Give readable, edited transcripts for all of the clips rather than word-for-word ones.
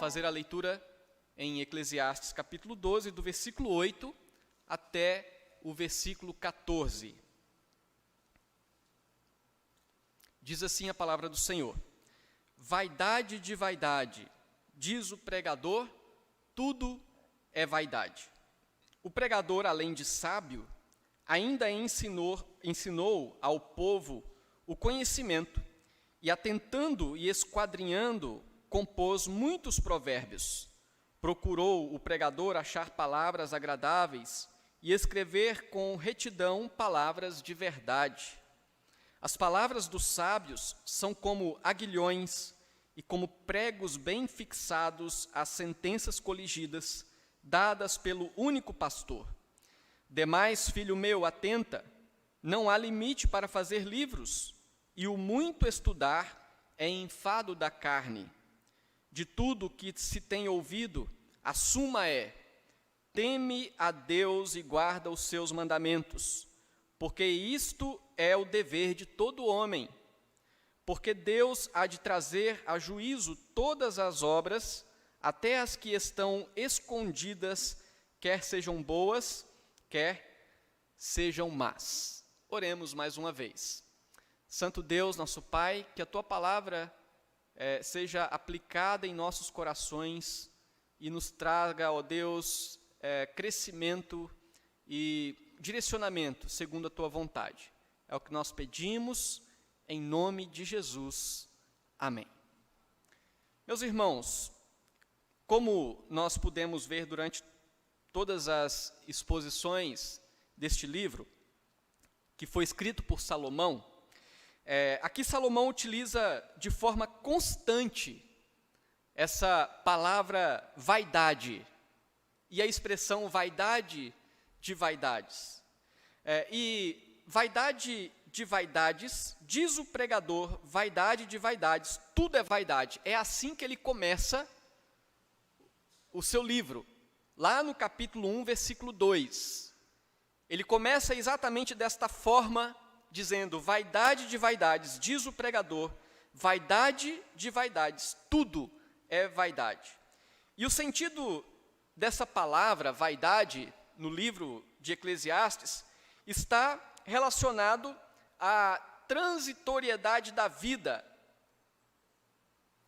fazer a leitura em Eclesiastes capítulo 12, do versículo 8 até o versículo 14. Diz assim a palavra do Senhor: Vaidade de vaidade, diz o pregador, tudo é vaidade. O pregador, além de sábio, ainda ensinou ao povo o conhecimento, e atentando e esquadrinhando, compôs muitos provérbios. Procurou o pregador achar palavras agradáveis e escrever com retidão palavras de verdade. As palavras dos sábios são como aguilhões e como pregos bem fixados às sentenças coligidas, dadas pelo único pastor. Demais, filho meu, atenta, não há limite para fazer livros, e o muito estudar é enfado da carne. De tudo que se tem ouvido, a suma é: teme a Deus e guarda os seus mandamentos, porque isto é o dever de todo homem. Porque Deus há de trazer a juízo todas as obras, até as que estão escondidas, quer sejam boas, quer sejam más. Oremos mais uma vez. Santo Deus, nosso Pai, que a Tua palavra seja aplicada em nossos corações e nos traga, ó Deus, crescimento e direcionamento segundo a Tua vontade. É o que nós pedimos, em nome de Jesus. Amém. Meus irmãos, como nós pudemos ver durante todas as exposições deste livro, que foi escrito por Salomão, aqui Salomão utiliza de forma constante essa palavra vaidade e a expressão vaidade de vaidades. E vaidade de vaidades, diz o pregador, vaidade de vaidades, tudo é vaidade. É assim que ele começa o seu livro, lá no capítulo 1, versículo 2. Ele começa exatamente desta forma, dizendo: vaidade de vaidades, diz o pregador, vaidade de vaidades, tudo é vaidade. E o sentido dessa palavra, vaidade, no livro de Eclesiastes, está relacionado à transitoriedade da vida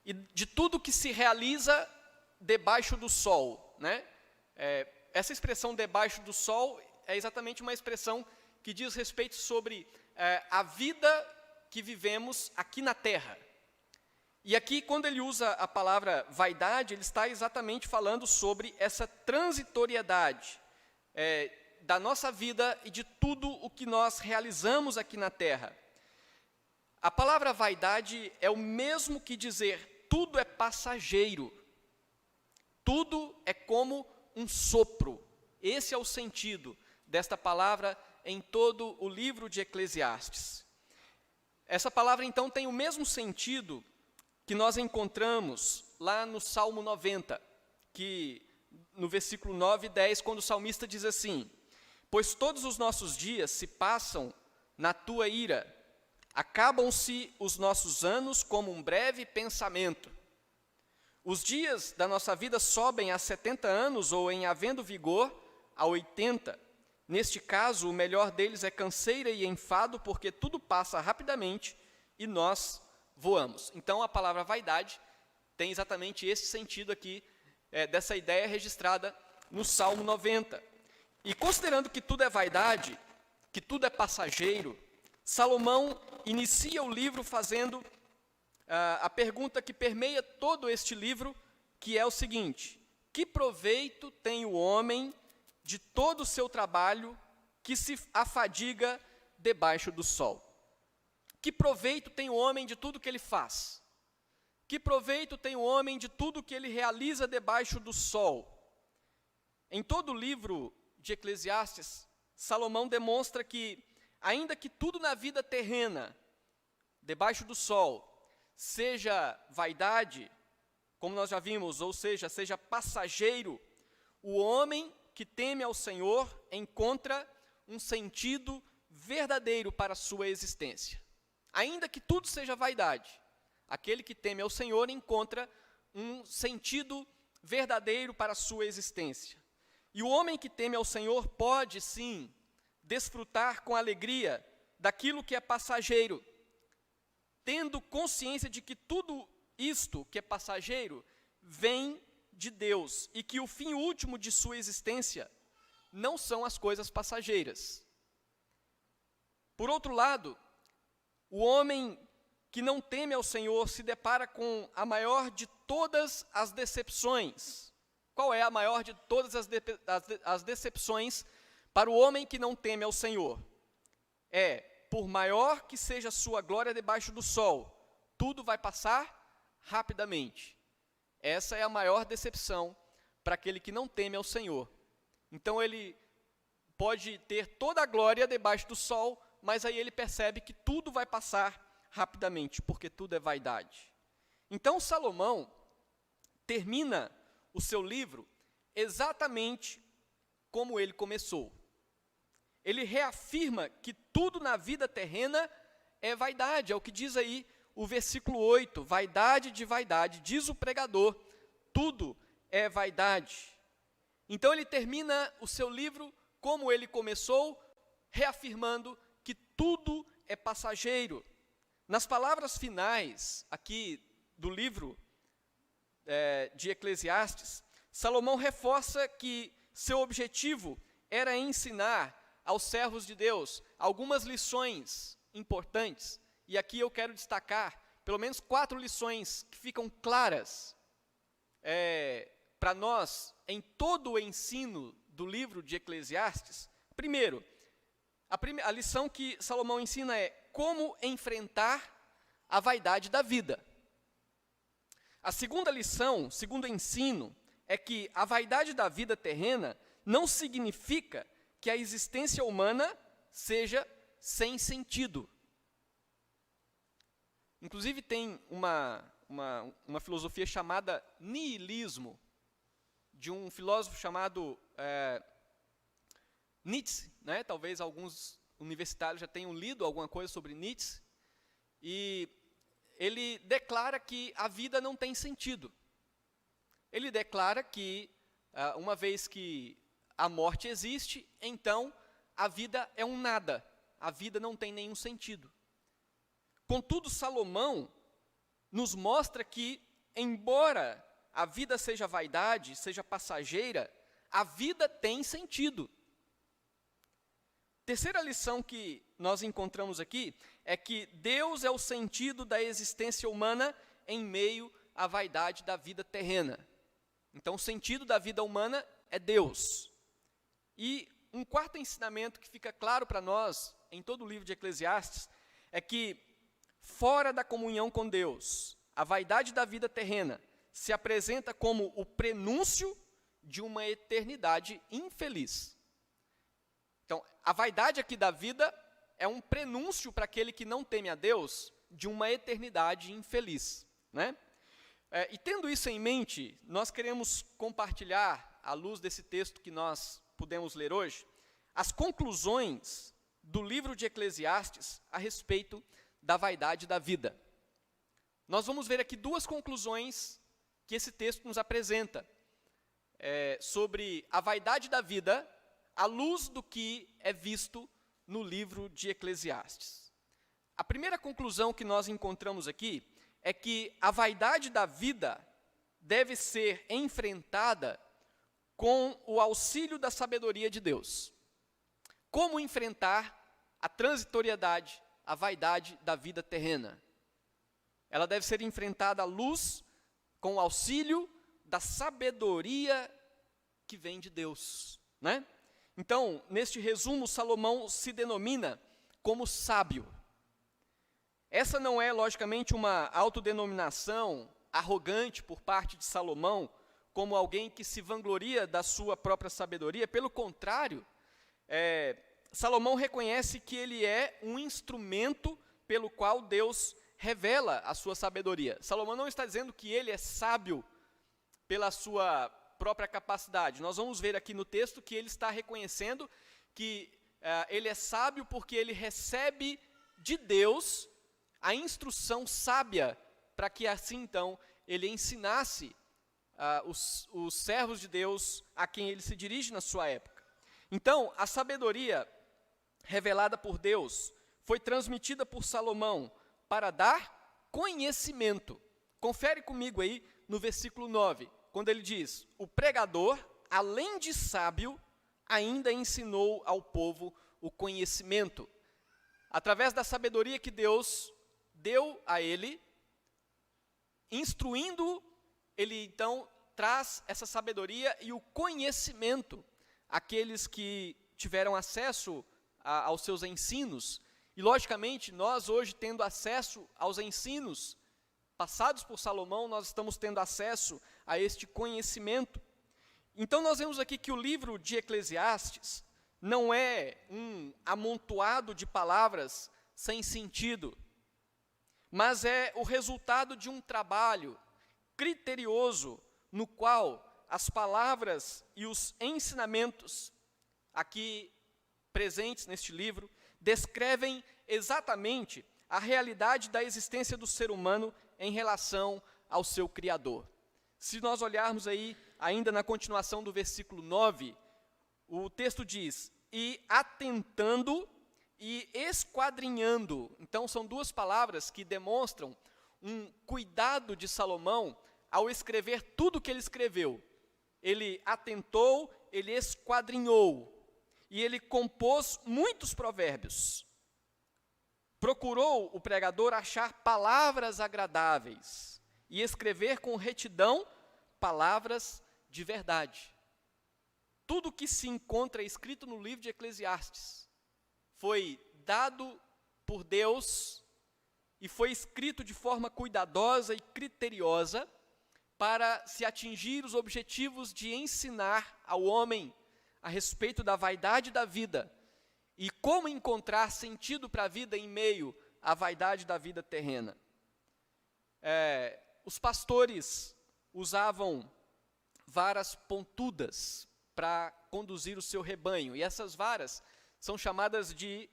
e de tudo que se realiza debaixo do sol, né? Essa expressão debaixo do sol é exatamente uma expressão que diz respeito sobre a vida que vivemos aqui na Terra. E aqui, quando ele usa a palavra vaidade, ele está exatamente falando sobre essa transitoriedade da nossa vida e de tudo o que nós realizamos aqui na Terra. A palavra vaidade é o mesmo que dizer tudo é passageiro, tudo é como um sopro. Esse é o sentido desta palavra em todo o livro de Eclesiastes. Essa palavra, então, tem o mesmo sentido que nós encontramos lá no Salmo 90, que no versículo 9 e 10, quando o salmista diz assim: pois todos os nossos dias se passam na tua ira, acabam-se os nossos anos como um breve pensamento. Os dias da nossa vida sobem a 70 anos, ou em havendo vigor, a 80. Neste caso, o melhor deles é canseira e enfado, porque tudo passa rapidamente e nós voamos. Então, a palavra vaidade tem exatamente esse sentido aqui, dessa ideia registrada no Salmo 90. E considerando que tudo é vaidade, que tudo é passageiro, Salomão inicia o livro fazendo a pergunta que permeia todo este livro, que é o seguinte: que proveito tem o homem de todo o seu trabalho que se afadiga debaixo do sol? Que proveito tem o homem de tudo que ele faz? Que proveito tem o homem de tudo que ele realiza debaixo do sol? Em todo o livro de Eclesiastes, Salomão demonstra que, ainda que tudo na vida terrena, debaixo do sol, seja vaidade, como nós já vimos, ou seja passageiro, o homem que teme ao Senhor encontra um sentido verdadeiro para a sua existência. Ainda que tudo seja vaidade, aquele que teme ao Senhor encontra um sentido verdadeiro para a sua existência. E o homem que teme ao Senhor pode, sim, desfrutar com alegria daquilo que é passageiro, tendo consciência de que tudo isto que é passageiro vem de Deus e que o fim último de sua existência não são as coisas passageiras. Por outro lado, o homem que não teme ao Senhor se depara com a maior de todas as decepções. Qual é a maior de todas as decepções para o homem que não teme ao Senhor? Por maior que seja a sua glória debaixo do sol, tudo vai passar rapidamente. Essa é a maior decepção para aquele que não teme ao Senhor. Então ele pode ter toda a glória debaixo do sol, mas aí ele percebe que tudo vai passar rapidamente, porque tudo é vaidade. Então Salomão termina o seu livro exatamente como ele começou. Ele reafirma que tudo na vida terrena é vaidade, é o que diz aí o versículo 8, vaidade de vaidade, diz o pregador, tudo é vaidade. Então ele termina o seu livro como ele começou, reafirmando que tudo é passageiro. Nas palavras finais aqui do livro de Eclesiastes, Salomão reforça que seu objetivo era ensinar aos servos de Deus algumas lições importantes, e aqui eu quero destacar pelo menos 4 lições que ficam claras para nós em todo o ensino do livro de Eclesiastes. Primeiro, a lição que Salomão ensina é como enfrentar a vaidade da vida. A segunda lição, segundo ensino, é que a vaidade da vida terrena não significa que a existência humana seja sem sentido. Inclusive tem uma filosofia chamada niilismo, de um filósofo chamado Nietzsche, né? Talvez alguns universitários já tenham lido alguma coisa sobre Nietzsche, e ele declara que a vida não tem sentido. Ele declara que, uma vez que a morte existe, então a vida é um nada, a vida não tem nenhum sentido. Contudo, Salomão nos mostra que, embora a vida seja vaidade, seja passageira, a vida tem sentido. Terceira lição que nós encontramos aqui é que Deus é o sentido da existência humana em meio à vaidade da vida terrena. Então, o sentido da vida humana é Deus. E um quarto ensinamento que fica claro para nós em todo o livro de Eclesiastes é que, fora da comunhão com Deus, a vaidade da vida terrena se apresenta como o prenúncio de uma eternidade infeliz. Então, a vaidade aqui da vida é um prenúncio para aquele que não teme a Deus de uma eternidade infeliz, né? E tendo isso em mente, nós queremos compartilhar, à luz desse texto que nós pudemos ler hoje, as conclusões do livro de Eclesiastes a respeito da vaidade da vida. Nós vamos ver aqui 2 conclusões que esse texto nos apresenta sobre a vaidade da vida à luz do que é visto no livro de Eclesiastes. A primeira conclusão que nós encontramos aqui é que a vaidade da vida deve ser enfrentada com o auxílio da sabedoria de Deus. Como enfrentar a transitoriedade, a vaidade da vida terrena? Ela deve ser enfrentada à luz, com o auxílio da sabedoria que vem de Deus, né? Então, neste resumo, Salomão se denomina como sábio. Essa não é, logicamente, uma autodenominação arrogante por parte de Salomão, como alguém que se vangloria da sua própria sabedoria. Pelo contrário, Salomão reconhece que ele é um instrumento pelo qual Deus revela a sua sabedoria. Salomão não está dizendo que ele é sábio pela sua própria capacidade. Nós vamos ver aqui no texto que ele está reconhecendo que ele é sábio porque ele recebe de Deus a instrução sábia para que assim então ele ensinasse os servos de Deus a quem ele se dirige na sua época. Então, a sabedoria revelada por Deus foi transmitida por Salomão para dar conhecimento. Confere comigo aí no versículo 9, quando ele diz: o pregador, além de sábio, ainda ensinou ao povo o conhecimento. Através da sabedoria que Deus deu a ele, instruindo, ele então traz essa sabedoria e o conhecimento àqueles que tiveram acesso aos seus ensinos. E, logicamente, nós hoje, tendo acesso aos ensinos passados por Salomão, nós estamos tendo acesso a este conhecimento. Então, nós vemos aqui que o livro de Eclesiastes não é um amontoado de palavras sem sentido, mas é o resultado de um trabalho criterioso no qual as palavras e os ensinamentos aqui presentes neste livro descrevem exatamente a realidade da existência do ser humano em relação ao seu Criador. Se nós olharmos aí, ainda na continuação do versículo 9, o texto diz: e atentando e esquadrinhando. Então, são duas palavras que demonstram um cuidado de Salomão ao escrever tudo o que ele escreveu. Ele atentou, ele esquadrinhou, e ele compôs muitos provérbios. Procurou o pregador achar palavras agradáveis e escrever com retidão palavras de verdade. Tudo que se encontra escrito no livro de Eclesiastes foi dado por Deus e foi escrito de forma cuidadosa e criteriosa para se atingir os objetivos de ensinar ao homem a respeito da vaidade da vida e como encontrar sentido para a vida em meio à vaidade da vida terrena. Os pastores usavam varas pontudas para conduzir o seu rebanho, e essas varas são chamadas de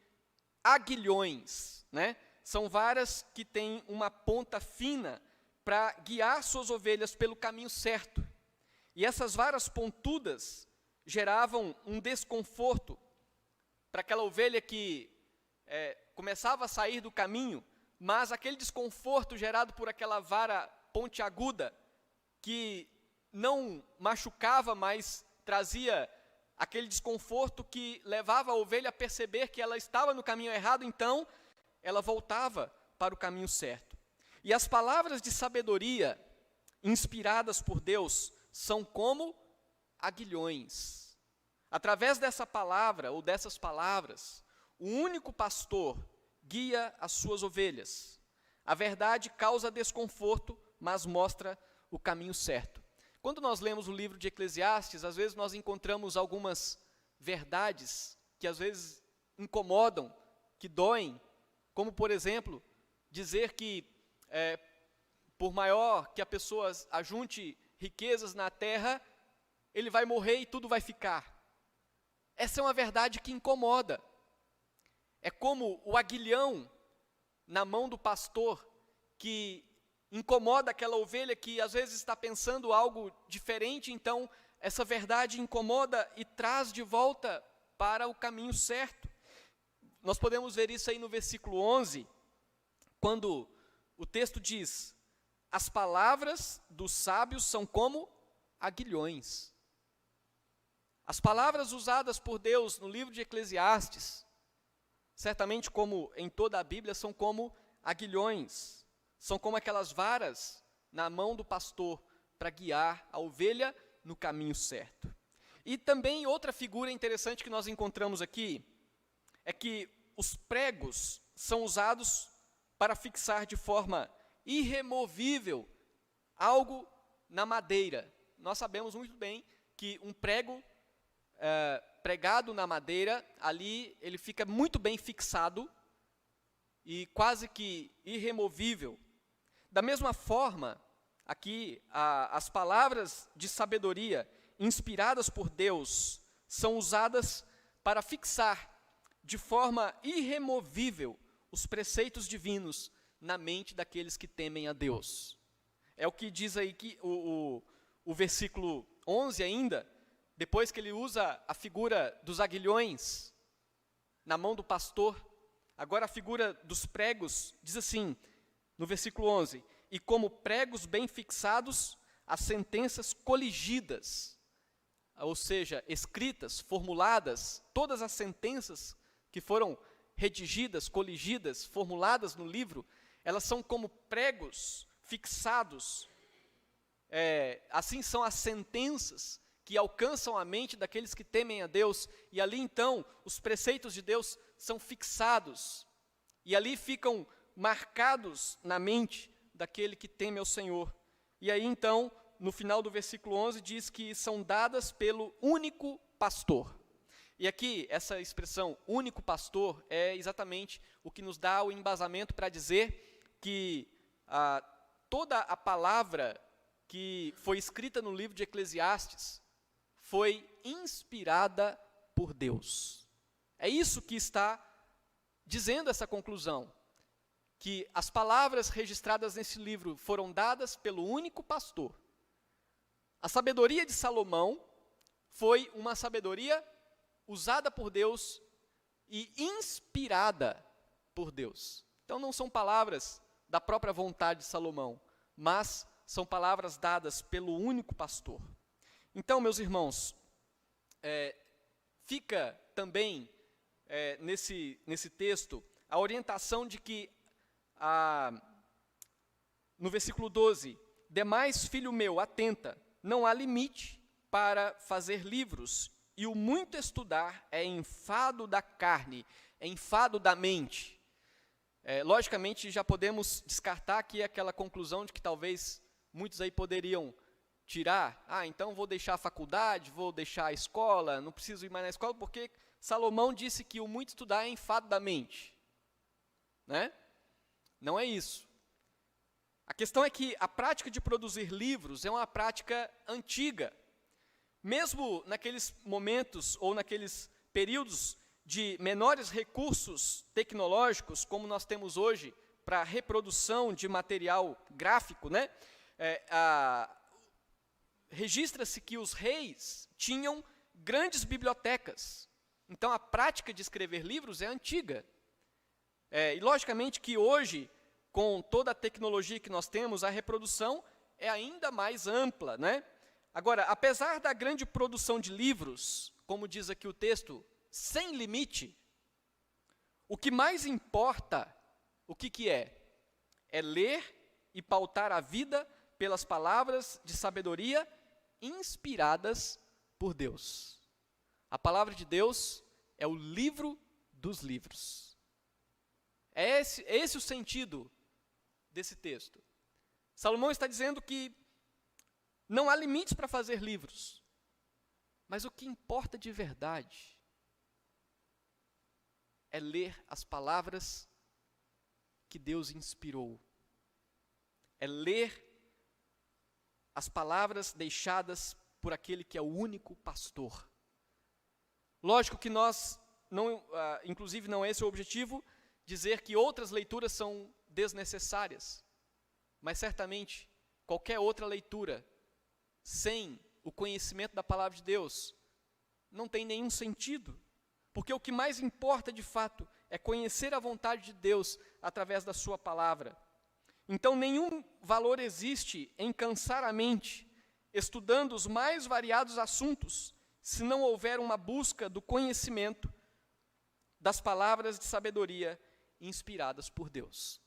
aguilhões, né? São varas que têm uma ponta fina para guiar suas ovelhas pelo caminho certo. E essas varas pontudas geravam um desconforto para aquela ovelha que começava a sair do caminho, mas aquele desconforto gerado por aquela vara pontiaguda, que não machucava, mas trazia aquele desconforto que levava a ovelha a perceber que ela estava no caminho errado, então ela voltava para o caminho certo. E as palavras de sabedoria inspiradas por Deus são como aguilhões. Através dessa palavra, ou dessas palavras, o único pastor guia as suas ovelhas. A verdade causa desconforto, mas mostra o caminho certo. Quando nós lemos o livro de Eclesiastes, às vezes nós encontramos algumas verdades que às vezes incomodam, que doem, como, por exemplo, dizer que por maior que a pessoa ajunte riquezas na terra, ele vai morrer e tudo vai ficar. Essa é uma verdade que incomoda. É como o aguilhão na mão do pastor, que incomoda aquela ovelha que às vezes está pensando algo diferente, então essa verdade incomoda e traz de volta para o caminho certo. Nós podemos ver isso aí no versículo 11, quando o texto diz: as palavras dos sábios são como aguilhões. As palavras usadas por Deus no livro de Eclesiastes, certamente como em toda a Bíblia, são como aguilhões. São como aquelas varas na mão do pastor para guiar a ovelha no caminho certo. E também outra figura interessante que nós encontramos aqui é que os pregos são usados para fixar de forma irremovível algo na madeira. Nós sabemos muito bem que um prego pregado na madeira, ali ele fica muito bem fixado e quase que irremovível. Da mesma forma, aqui as palavras de sabedoria inspiradas por Deus são usadas para fixar de forma irremovível os preceitos divinos na mente daqueles que temem a Deus. é o que diz aí que o versículo 11 ainda, depois que ele usa a figura dos aguilhões na mão do pastor, agora a figura dos pregos, diz assim, no versículo 11, e como pregos bem fixados, as sentenças coligidas, ou seja, escritas, formuladas, todas as sentenças que foram redigidas, coligidas, formuladas no livro, elas são como pregos fixados. Assim são as sentenças que alcançam a mente daqueles que temem a Deus, e ali então os preceitos de Deus são fixados, e ali ficam marcados na mente daquele que teme ao Senhor. E aí então, no final do versículo 11, diz que são dadas pelo único pastor. E aqui, essa expressão, único pastor, é exatamente o que nos dá o embasamento para dizer que toda a palavra que foi escrita no livro de Eclesiastes foi inspirada por Deus. É isso que está dizendo essa conclusão, que as palavras registradas nesse livro foram dadas pelo único pastor. A sabedoria de Salomão foi uma sabedoria usada por Deus e inspirada por Deus. Então não são palavras da própria vontade de Salomão, mas são palavras dadas pelo único pastor. Então, meus irmãos, fica também nesse texto a orientação de que, no versículo 12, demais, filho meu, atenta, não há limite para fazer livros, e o muito estudar é enfado da carne, é enfado da mente. Logicamente, já podemos descartar aqui aquela conclusão de que talvez muitos aí poderiam tirar, então vou deixar a faculdade, vou deixar a escola, não preciso ir mais na escola, porque Salomão disse que o muito estudar é enfado da mente. Né? Não é isso. A questão é que a prática de produzir livros é uma prática antiga. Mesmo naqueles momentos ou naqueles períodos de menores recursos tecnológicos, como nós temos hoje, para reprodução de material gráfico, né? Registra-se que os reis tinham grandes bibliotecas. Então, a prática de escrever livros é antiga. E, logicamente, que hoje, com toda a tecnologia que nós temos, a reprodução é ainda mais ampla, né? Agora, apesar da grande produção de livros, como diz aqui o texto, sem limite, o que mais importa, o que é? É ler e pautar a vida pelas palavras de sabedoria inspiradas por Deus. A palavra de Deus é o livro dos livros. É esse o sentido desse texto. Salomão está dizendo que não há limites para fazer livros, mas o que importa de verdade é ler as palavras que Deus inspirou, é ler as palavras deixadas por aquele que é o único pastor. Lógico que nós, inclusive não é esse o objetivo, dizer que outras leituras são desnecessárias, mas certamente qualquer outra leitura sem o conhecimento da palavra de Deus não tem nenhum sentido, porque o que mais importa de fato é conhecer a vontade de Deus através da sua palavra. Então nenhum valor existe em cansar a mente estudando os mais variados assuntos, se não houver uma busca do conhecimento das palavras de sabedoria inspiradas por Deus.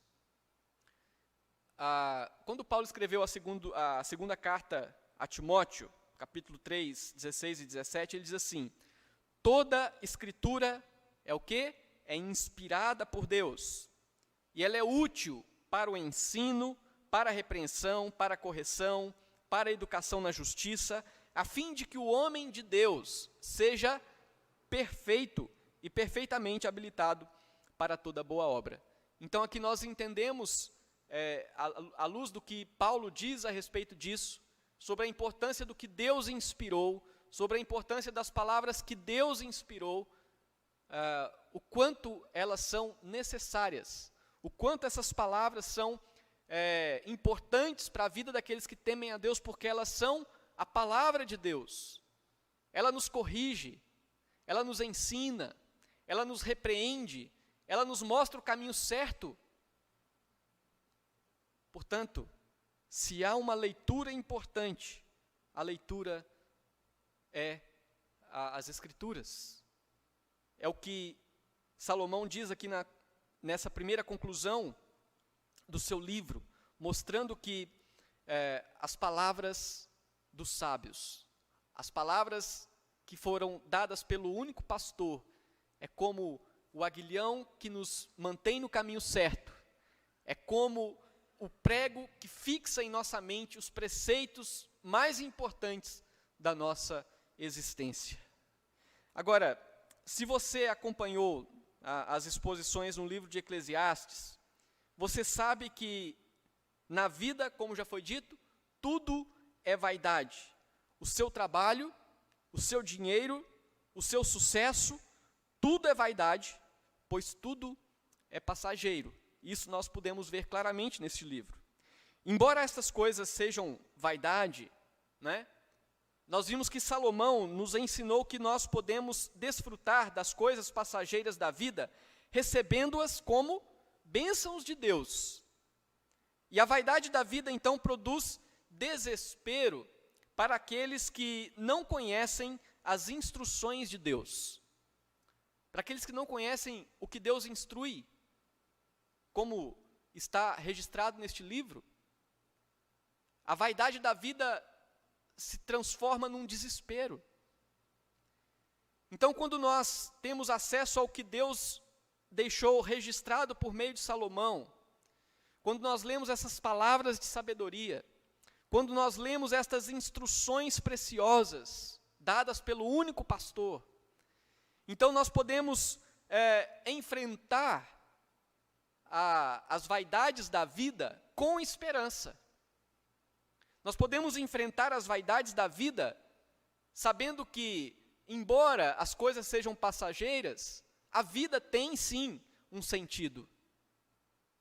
Quando Paulo escreveu a segunda carta a Timóteo, capítulo 3, 16 e 17, ele diz assim: toda escritura é o quê? É inspirada por Deus, e ela é útil para o ensino, para a repreensão, para a correção, para a educação na justiça, a fim de que o homem de Deus seja perfeito e perfeitamente habilitado para toda boa obra. Então aqui nós entendemos, à luz do que Paulo diz a respeito disso, sobre a importância do que Deus inspirou, sobre a importância das palavras que Deus inspirou, o quanto elas são necessárias, o quanto essas palavras são importantes para a vida daqueles que temem a Deus, porque elas são a palavra de Deus. Ela nos corrige, ela nos ensina, ela nos repreende, ela nos mostra o caminho certo. Portanto, se há uma leitura importante, a leitura é as Escrituras. É o que Salomão diz aqui nessa primeira conclusão do seu livro, mostrando que as palavras dos sábios, as palavras que foram dadas pelo único pastor, é como o aguilhão que nos mantém no caminho certo, é como o prego que fixa em nossa mente os preceitos mais importantes da nossa existência. Agora, se você acompanhou as exposições no livro de Eclesiastes, você sabe que na vida, como já foi dito, tudo é vaidade. O seu trabalho, o seu dinheiro, o seu sucesso, tudo é vaidade, pois tudo é passageiro. Isso nós podemos ver claramente neste livro. Embora estas coisas sejam vaidade, né, nós vimos que Salomão nos ensinou que nós podemos desfrutar das coisas passageiras da vida, recebendo-as como bênçãos de Deus. E a vaidade da vida, então, produz desespero para aqueles que não conhecem as instruções de Deus. Para aqueles que não conhecem o que Deus instrui, como está registrado neste livro, a vaidade da vida se transforma num desespero. Então, quando nós temos acesso ao que Deus deixou registrado por meio de Salomão, quando nós lemos essas palavras de sabedoria, quando nós lemos estas instruções preciosas, dadas pelo único pastor, então nós podemos enfrentar as vaidades da vida com esperança. Nós podemos enfrentar as vaidades da vida sabendo que, embora as coisas sejam passageiras, a vida tem sim um sentido.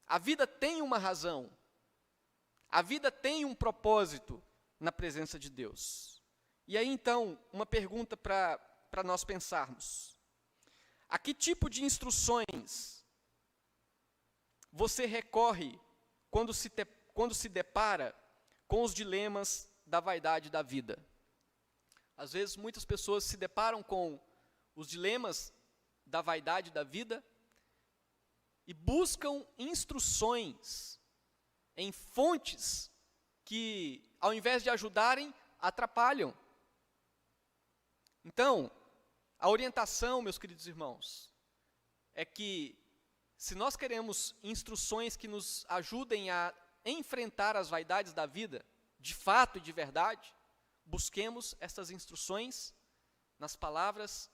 A vida tem uma razão. A vida tem um propósito na presença de Deus. E aí então, uma pergunta para nós pensarmos. A que tipo de instruções você recorre quando se depara com os dilemas da vaidade da vida? Às vezes, muitas pessoas se deparam com os dilemas da vaidade da vida e buscam instruções em fontes que, ao invés de ajudarem, atrapalham. Então, a orientação, meus queridos irmãos, é que, se nós queremos instruções que nos ajudem a enfrentar as vaidades da vida, de fato e de verdade, busquemos essas instruções nas palavras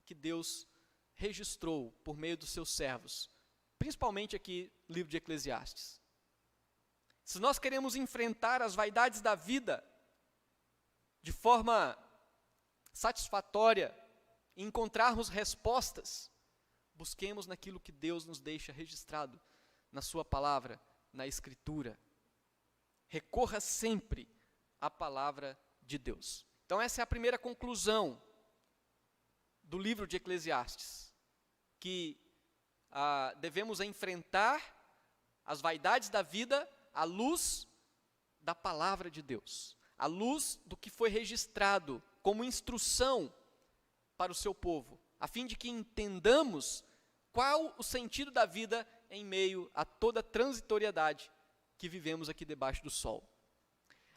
que Deus registrou por meio dos seus servos, principalmente aqui no livro de Eclesiastes. Se nós queremos enfrentar as vaidades da vida de forma satisfatória e encontrarmos respostas, busquemos naquilo que Deus nos deixa registrado na sua palavra, na Escritura. Recorra sempre à palavra de Deus. Então essa é a primeira conclusão do livro de Eclesiastes, que devemos enfrentar as vaidades da vida à luz da palavra de Deus, à luz do que foi registrado como instrução para o seu povo, a fim de que entendamos qual o sentido da vida em meio a toda a transitoriedade que vivemos aqui debaixo do sol.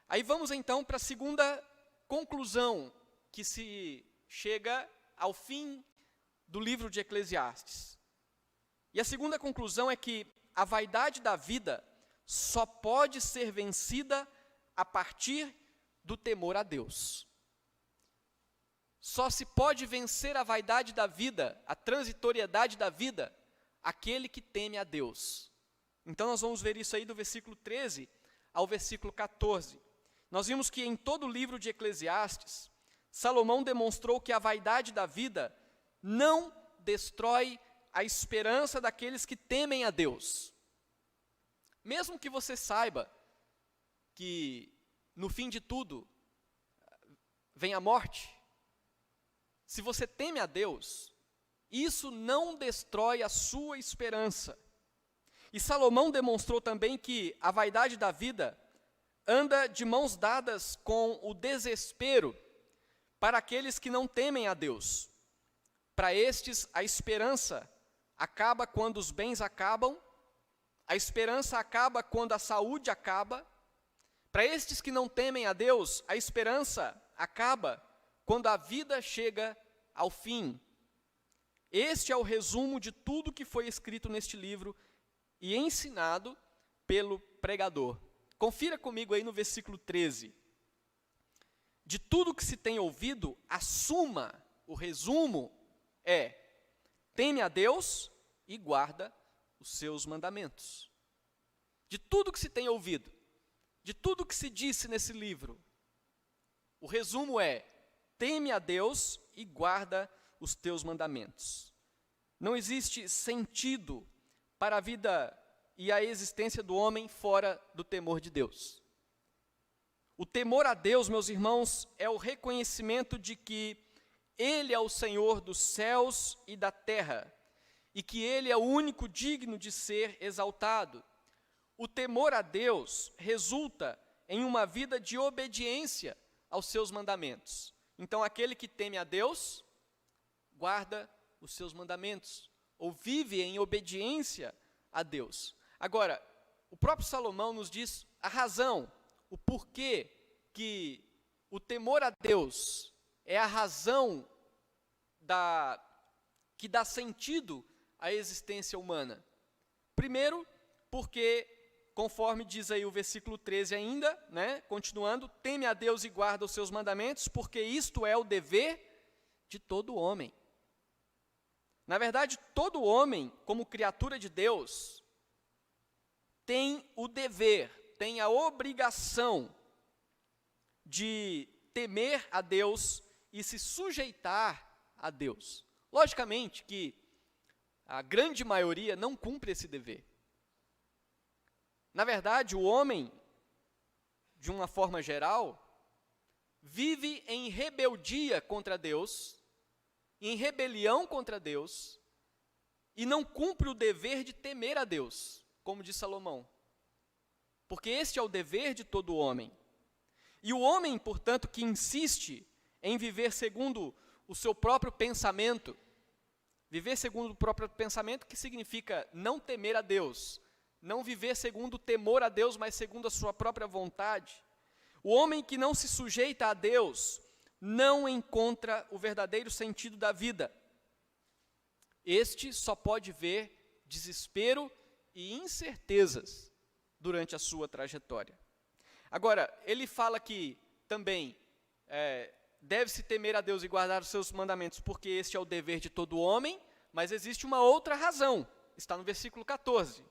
Aí vamos então para a segunda conclusão que se chega ao fim do livro de Eclesiastes. E a segunda conclusão é que a vaidade da vida só pode ser vencida a partir do temor a Deus. Só se pode vencer a vaidade da vida, a transitoriedade da vida, aquele que teme a Deus. Então nós vamos ver isso aí do versículo 13 ao versículo 14. Nós vimos que em todo o livro de Eclesiastes, Salomão demonstrou que a vaidade da vida não destrói a esperança daqueles que temem a Deus. Mesmo que você saiba que no fim de tudo vem a morte, se você teme a Deus, isso não destrói a sua esperança. E Salomão demonstrou também que a vaidade da vida anda de mãos dadas com o desespero para aqueles que não temem a Deus. Para estes, a esperança acaba quando os bens acabam, a esperança acaba quando a saúde acaba. Para estes que não temem a Deus, a esperança acaba quando a vida chega ao fim. Este é o resumo de tudo que foi escrito neste livro e ensinado pelo pregador. Confira comigo aí no versículo 13. De tudo que se tem ouvido, assuma, o resumo é: teme a Deus e guarda os seus mandamentos. De tudo que se tem ouvido, de tudo que se disse nesse livro, o resumo é: teme a Deus e guarda os teus mandamentos. Não existe sentido para a vida e a existência do homem fora do temor de Deus. O temor a Deus, meus irmãos, é o reconhecimento de que Ele é o Senhor dos céus e da terra, e que Ele é o único digno de ser exaltado. O temor a Deus resulta em uma vida de obediência aos seus mandamentos. Então, aquele que teme a Deus, guarda os seus mandamentos, ou vive em obediência a Deus. Agora, o próprio Salomão nos diz a razão, o porquê que o temor a Deus é a razão que dá sentido à existência humana. Primeiro, porque, conforme diz aí o versículo 13 ainda, continuando, teme a Deus e guarda os seus mandamentos, porque isto é o dever de todo homem. Na verdade, todo homem, como criatura de Deus, tem o dever, tem a obrigação de temer a Deus e se sujeitar a Deus. Logicamente que a grande maioria não cumpre esse dever. Na verdade, o homem, de uma forma geral, vive em rebeldia contra Deus, em rebelião contra Deus, e não cumpre o dever de temer a Deus, como diz Salomão. Porque este é o dever de todo homem. E o homem, portanto, que insiste em viver segundo o seu próprio pensamento, viver segundo o próprio pensamento, que significa não temer a Deus, não viver segundo o temor a Deus, mas segundo a sua própria vontade. O homem que não se sujeita a Deus não encontra o verdadeiro sentido da vida. Este só pode ver desespero e incertezas durante a sua trajetória. Agora, ele fala que também deve-se temer a Deus e guardar os seus mandamentos, porque este é o dever de todo homem, mas existe uma outra razão, está no versículo 14.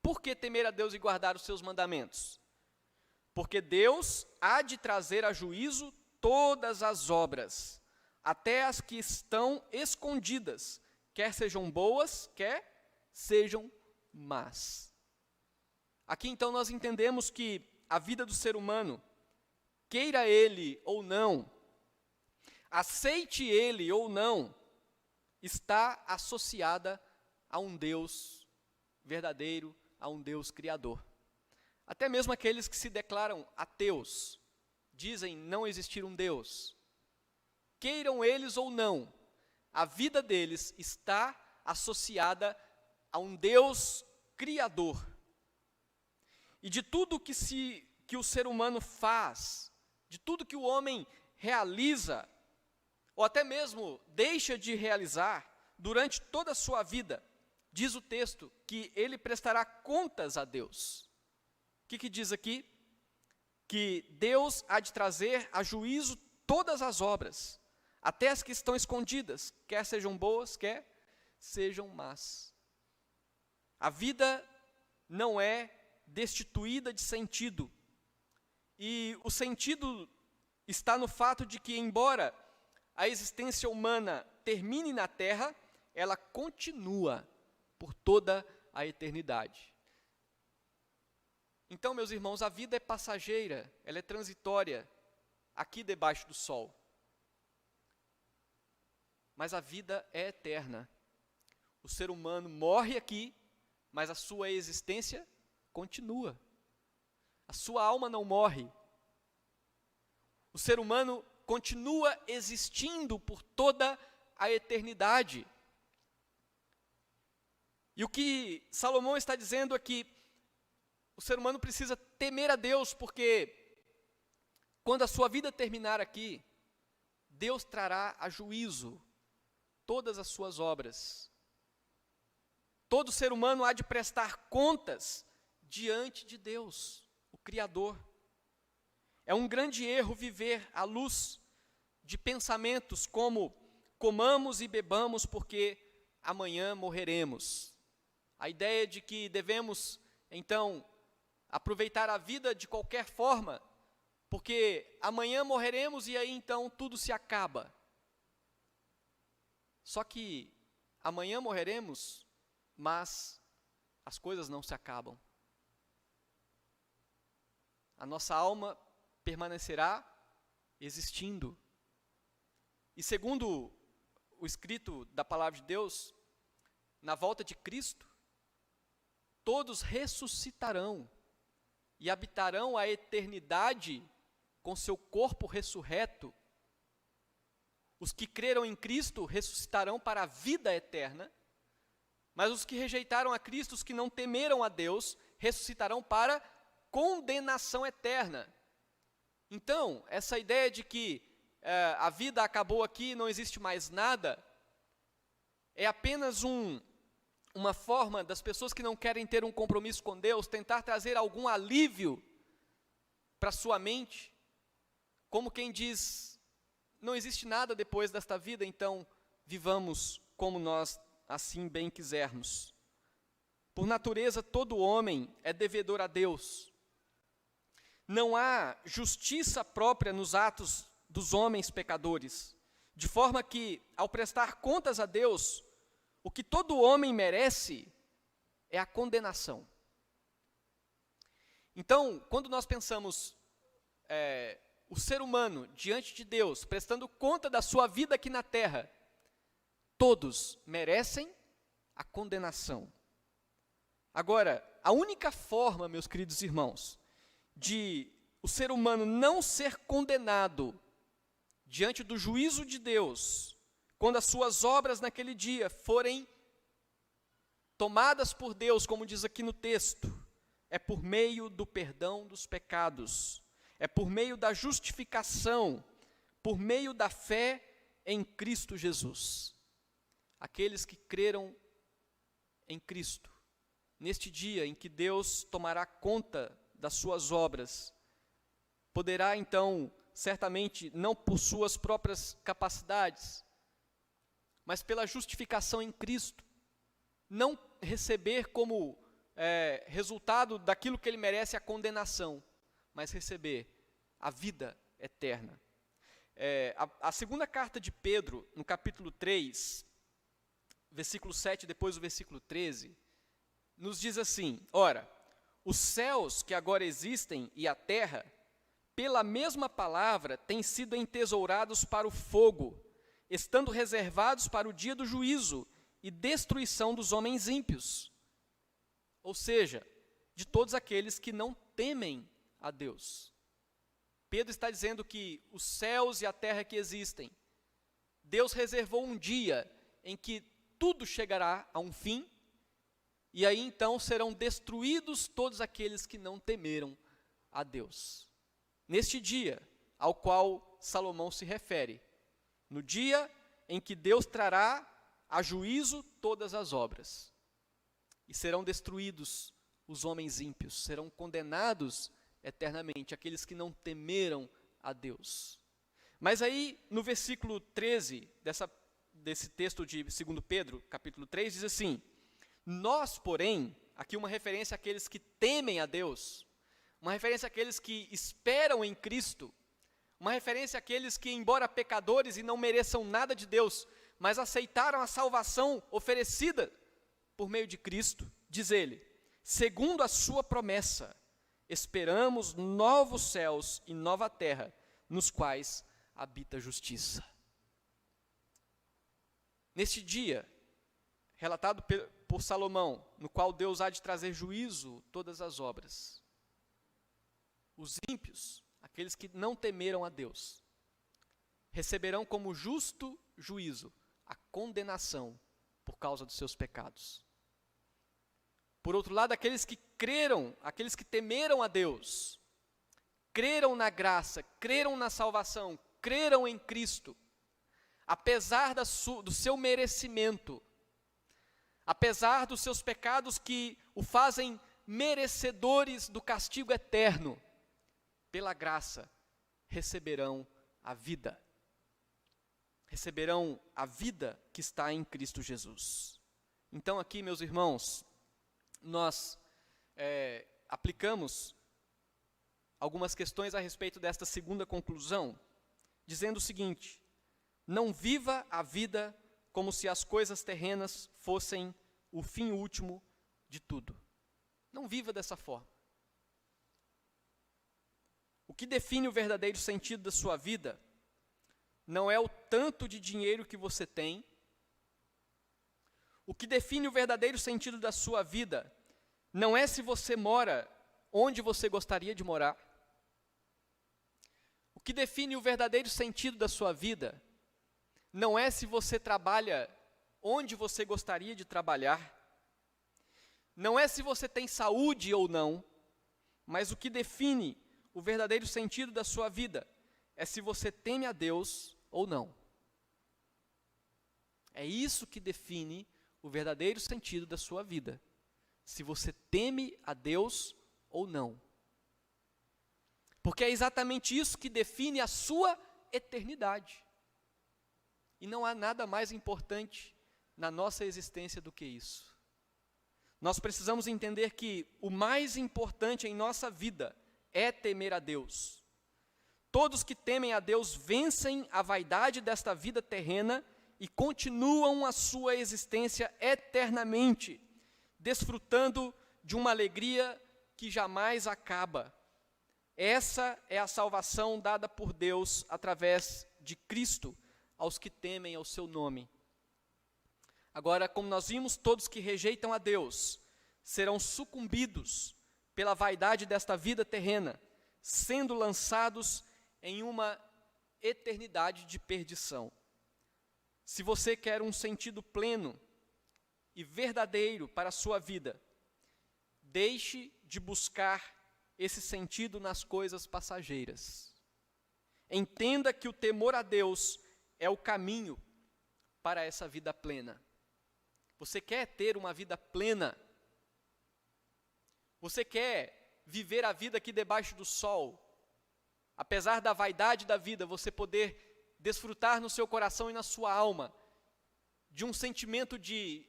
Por que temer a Deus e guardar os seus mandamentos? Porque Deus há de trazer a juízo todas as obras, até as que estão escondidas, quer sejam boas, quer sejam más. Aqui então nós entendemos que a vida do ser humano, queira ele ou não, aceite ele ou não, está associada a um Deus verdadeiro, a um Deus criador. Até mesmo aqueles que se declaram ateus, dizem não existir um Deus, queiram eles ou não, a vida deles está associada a um Deus criador. E de tudo que o ser humano faz, de tudo que o homem realiza, ou até mesmo deixa de realizar durante toda a sua vida, diz o texto que ele prestará contas a Deus. O que diz aqui? Que Deus há de trazer a juízo todas as obras, até as que estão escondidas, quer sejam boas, quer sejam más. A vida não é destituída de sentido. E o sentido está no fato de que, embora a existência humana termine na Terra, ela continua por toda a eternidade. Então, meus irmãos, a vida é passageira, ela é transitória, aqui debaixo do sol. Mas a vida é eterna. O ser humano morre aqui, mas a sua existência continua. A sua alma não morre. O ser humano continua existindo por toda a eternidade. E o que Salomão está dizendo é que o ser humano precisa temer a Deus, porque quando a sua vida terminar aqui, Deus trará a juízo todas as suas obras. Todo ser humano há de prestar contas diante de Deus, o Criador. É um grande erro viver à luz de pensamentos como comamos e bebamos porque amanhã morreremos. A ideia de que devemos, então, aproveitar a vida de qualquer forma, porque amanhã morreremos e aí então tudo se acaba. Só que amanhã morreremos, mas as coisas não se acabam. A nossa alma permanecerá existindo. E segundo o escrito da palavra de Deus, na volta de Cristo, todos ressuscitarão e habitarão a eternidade com seu corpo ressurreto. Os que creram em Cristo ressuscitarão para a vida eterna, mas os que rejeitaram a Cristo, os que não temeram a Deus, ressuscitarão para condenação eterna. Então, essa ideia de que a vida acabou aqui, não existe mais nada, é apenas uma forma das pessoas que não querem ter um compromisso com Deus, tentar trazer algum alívio para sua mente, como quem diz, não existe nada depois desta vida, então vivamos como nós assim bem quisermos. Por natureza, todo homem é devedor a Deus. Não há justiça própria nos atos dos homens pecadores, de forma que, ao prestar contas a Deus, o que todo homem merece é a condenação. Então, quando nós pensamos o ser humano diante de Deus, prestando conta da sua vida aqui na terra, todos merecem a condenação. Agora, a única forma, meus queridos irmãos, de o ser humano não ser condenado diante do juízo de Deus, quando as suas obras naquele dia forem tomadas por Deus, como diz aqui no texto, é por meio do perdão dos pecados, é por meio da justificação, por meio da fé em Cristo Jesus. Aqueles que creram em Cristo, neste dia em que Deus tomará conta das suas obras, poderá então, certamente, não por suas próprias capacidades, mas pela justificação em Cristo, não receber como resultado daquilo que ele merece a condenação, mas receber a vida eterna. A segunda carta de Pedro, no capítulo 3, versículo 7, depois o versículo 13, nos diz assim: ora, os céus que agora existem e a terra, pela mesma palavra, têm sido entesourados para o fogo, estando reservados para o dia do juízo e destruição dos homens ímpios. Ou seja, de todos aqueles que não temem a Deus. Pedro está dizendo que os céus e a terra que existem, Deus reservou um dia em que tudo chegará a um fim, e aí então serão destruídos todos aqueles que não temeram a Deus. Neste dia ao qual Salomão se refere, no dia em que Deus trará a juízo todas as obras, e serão destruídos os homens ímpios, serão condenados eternamente aqueles que não temeram a Deus. Mas aí, no versículo 13 desse texto de 2 Pedro, capítulo 3, diz assim: nós, porém, aqui uma referência àqueles que temem a Deus, uma referência àqueles que esperam em Cristo, uma referência àqueles que, embora pecadores e não mereçam nada de Deus, mas aceitaram a salvação oferecida por meio de Cristo, diz ele, segundo a sua promessa, esperamos novos céus e nova terra, nos quais habita a justiça. Neste dia, relatado por Salomão, no qual Deus há de trazer juízo todas as obras, os ímpios, aqueles que não temeram a Deus, receberão como justo juízo a condenação por causa dos seus pecados. Por outro lado, aqueles que creram, aqueles que temeram a Deus, creram na graça, creram na salvação, creram em Cristo, apesar do seu merecimento, apesar dos seus pecados que o fazem merecedores do castigo eterno, pela graça receberão a vida. Receberão a vida que está em Cristo Jesus. Então aqui, meus irmãos, nós aplicamos algumas questões a respeito desta segunda conclusão, dizendo o seguinte: não viva a vida como se as coisas terrenas fossem o fim último de tudo. Não viva dessa forma. O que define o verdadeiro sentido da sua vida não é o tanto de dinheiro que você tem. O que define o verdadeiro sentido da sua vida não é se você mora onde você gostaria de morar. O que define o verdadeiro sentido da sua vida não é se você trabalha onde você gostaria de trabalhar. Não é se você tem saúde ou não, mas o que define o verdadeiro sentido da sua vida é se você teme a Deus ou não. É isso que define o verdadeiro sentido da sua vida. Se você teme a Deus ou não. Porque é exatamente isso que define a sua eternidade. E não há nada mais importante na nossa existência do que isso. Nós precisamos entender que o mais importante em nossa vida é temer a Deus. Todos que temem a Deus vencem a vaidade desta vida terrena e continuam a sua existência eternamente, desfrutando de uma alegria que jamais acaba. Essa é a salvação dada por Deus através de Cristo aos que temem ao seu nome. Agora, como nós vimos, todos que rejeitam a Deus serão sucumbidos pela vaidade desta vida terrena, sendo lançados em uma eternidade de perdição. Se você quer um sentido pleno e verdadeiro para a sua vida, deixe de buscar esse sentido nas coisas passageiras. Entenda que o temor a Deus é o caminho para essa vida plena. Você quer ter uma vida plena? Você quer viver a vida aqui debaixo do sol? Apesar da vaidade da vida, você poder desfrutar no seu coração e na sua alma de um sentimento de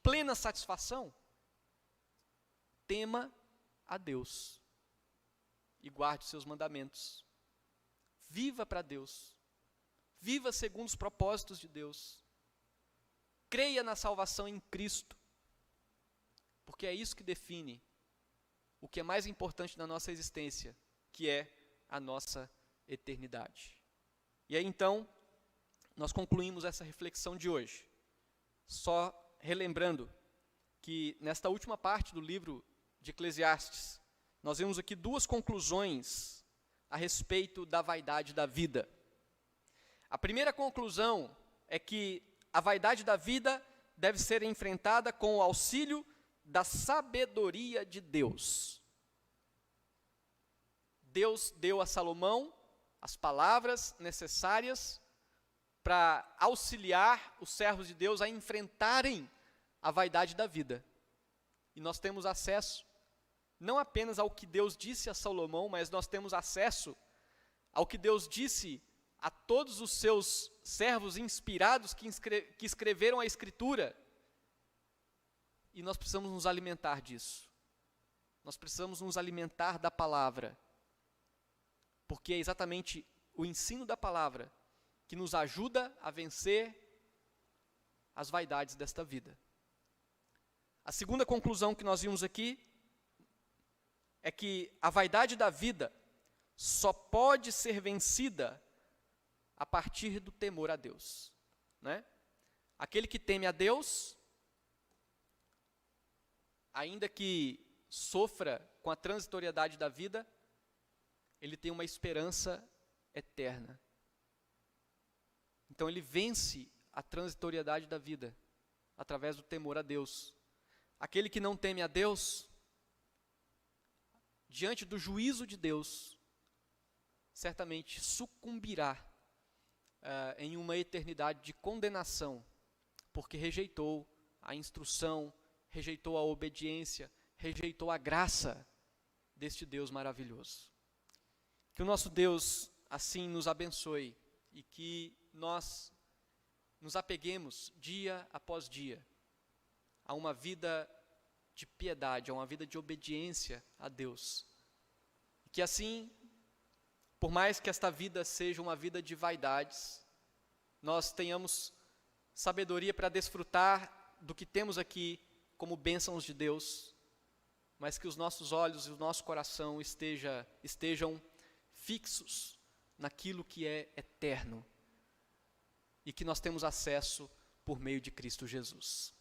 plena satisfação? Tema a Deus e guarde os seus mandamentos. Viva para Deus. Viva segundo os propósitos de Deus. Creia na salvação em Cristo, porque é isso que define o que é mais importante na nossa existência, que é a nossa eternidade. E aí então, nós concluímos essa reflexão de hoje, só relembrando que nesta última parte do livro de Eclesiastes, nós vemos aqui duas conclusões a respeito da vaidade da vida. A primeira conclusão é que a vaidade da vida deve ser enfrentada com o auxílio da sabedoria de Deus. Deus deu a Salomão as palavras necessárias para auxiliar os servos de Deus a enfrentarem a vaidade da vida. E nós temos acesso não apenas ao que Deus disse a Salomão, mas nós temos acesso ao que Deus disse a todos os seus servos inspirados que escreveram a Escritura. E nós precisamos nos alimentar disso. Nós precisamos nos alimentar da palavra. Porque é exatamente o ensino da palavra que nos ajuda a vencer as vaidades desta vida. A segunda conclusão que nós vimos aqui é que a vaidade da vida só pode ser vencida a partir do temor a Deus, né? Aquele que teme a Deus, ainda que sofra com a transitoriedade da vida, ele tem uma esperança eterna. Então ele vence a transitoriedade da vida através do temor a Deus. Aquele que não teme a Deus, diante do juízo de Deus, certamente sucumbirá em uma eternidade de condenação, porque rejeitou a instrução, rejeitou a obediência, rejeitou a graça deste Deus maravilhoso. Que o nosso Deus assim nos abençoe e que nós nos apeguemos dia após dia a uma vida de piedade, a uma vida de obediência a Deus. E que assim, por mais que esta vida seja uma vida de vaidades, nós tenhamos sabedoria para desfrutar do que temos aqui como bênçãos de Deus, mas que os nossos olhos e o nosso coração estejam fixos naquilo que é eterno e que nós temos acesso por meio de Cristo Jesus.